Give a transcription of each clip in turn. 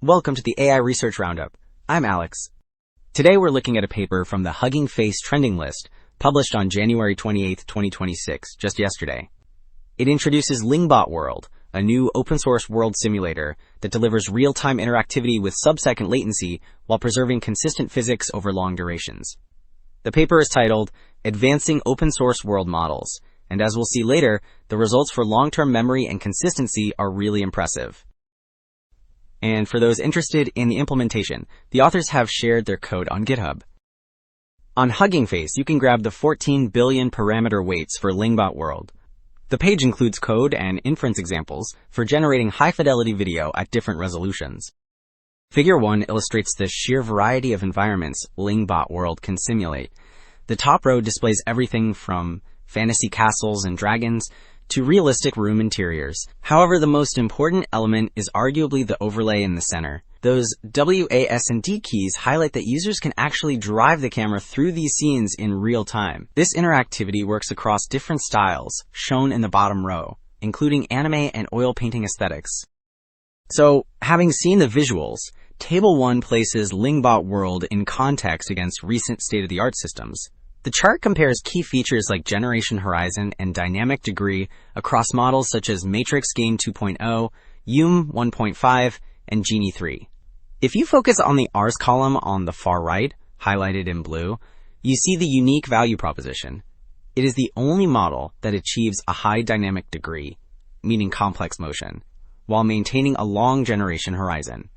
Welcome to the AI Research Roundup. I'm Alex. Today we're looking at a paper from the Hugging Face trending list, published on January 28, 2026, just yesterday. It introduces LingBot-World, a new open-source world simulator that delivers real-time interactivity with sub-second latency while preserving consistent physics over long durations. The paper is titled, Advancing Open-Source World Models, and as we'll see later, the results for long-term memory and consistency are really impressive. And for those interested in the implementation, the authors have shared their code on GitHub. On Hugging Face, you can grab the 14 billion parameter weights for LingBot-World. The page includes code and inference examples for generating high-fidelity video at different resolutions. Figure 1 illustrates the sheer variety of environments LingBot-World can simulate. The top row displays everything from fantasy castles and dragons to realistic room interiors. However, the most important element is arguably the overlay in the center. Those WASD keys highlight that users can actually drive the camera through these scenes in real time. This interactivity works across different styles, shown in the bottom row, including anime and oil painting aesthetics. So, having seen the visuals, Table 1 places LingBot-World in context against recent state-of-the-art systems. The chart compares key features like generation horizon and dynamic degree across models such as Matrix Game 2.0, Yume 1.5, and Genie 3. If you focus on the Rs column on the far right, highlighted in blue, you see the unique value proposition. It is the only model that achieves a high dynamic degree, meaning complex motion, while maintaining a long generation horizon.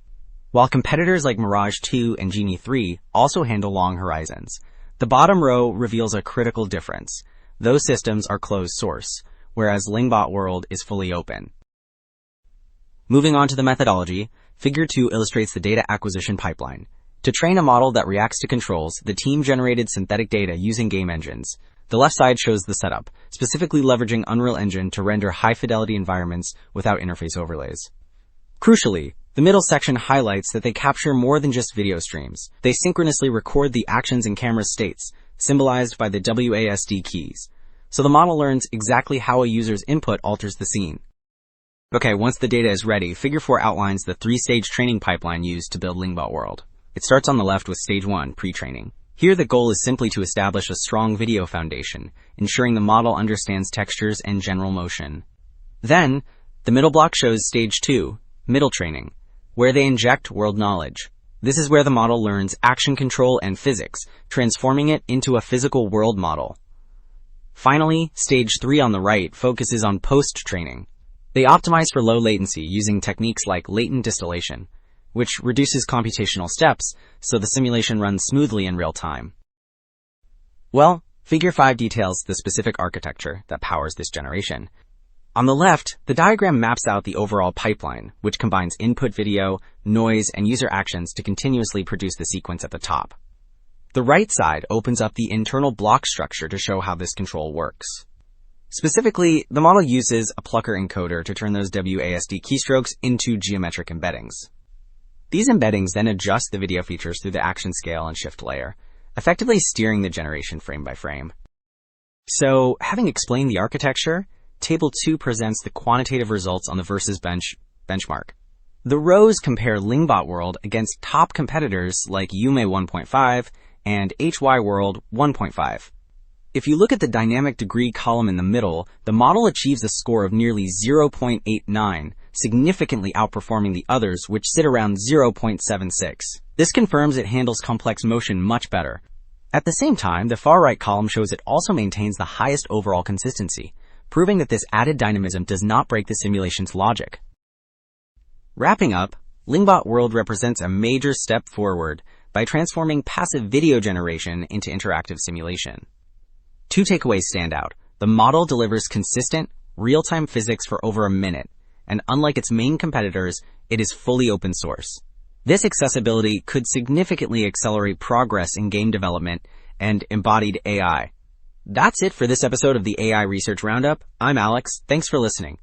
While competitors like Mirage 2 and Genie 3 also handle long horizons, the bottom row reveals a critical difference. Those systems are closed source, whereas LingBot-World is fully open. Moving on to the methodology, Figure 2 illustrates the data acquisition pipeline. To train a model that reacts to controls, the team generated synthetic data using game engines. The left side shows the setup, specifically leveraging Unreal Engine to render high-fidelity environments without interface overlays. Crucially, the middle section highlights that they capture more than just video streams. They synchronously record the actions and camera states, symbolized by the WASD keys. So the model learns exactly how a user's input alters the scene. Okay, once the data is ready, Figure 4 outlines the three-stage training pipeline used to build LingBot-World. It starts on the left with Stage 1, pre-training. Here the goal is simply to establish a strong video foundation, ensuring the model understands textures and general motion. Then, the middle block shows Stage 2, middle training, where they inject world knowledge. This is where the model learns action control and physics, transforming it into a physical world model. Finally, Stage 3 on the right focuses on post-training. They optimize for low latency using techniques like latent distillation, which reduces computational steps so the simulation runs smoothly in real time. Well, Figure 5 details the specific architecture that powers this generation. On the left, the diagram maps out the overall pipeline, which combines input video, noise, and user actions to continuously produce the sequence at the top. The right side opens up the internal block structure to show how this control works. Specifically, the model uses a plucker encoder to turn those WASD keystrokes into geometric embeddings. These embeddings then adjust the video features through the action scale and shift layer, effectively steering the generation frame by frame. So, having explained the architecture, Table 2 presents the quantitative results on the versus benchmark. The rows compare LingBot-World against top competitors like Yume 1.5 and HY-World 1.5. If you look at the dynamic degree column in the middle, the model achieves a score of nearly 0.89, significantly outperforming the others, which sit around 0.76. This confirms it handles complex motion much better. At the same time, the far right column shows it also maintains the highest overall consistency, proving that this added dynamism does not break the simulation's logic. Wrapping up, LingBot-World represents a major step forward by transforming passive video generation into interactive simulation. Two takeaways stand out. The model delivers consistent, real-time physics for over a minute, and unlike its main competitors, it is fully open source. This accessibility could significantly accelerate progress in game development and embodied AI. That's it for this episode of the AI Research Roundup. I'm Alex. Thanks for listening.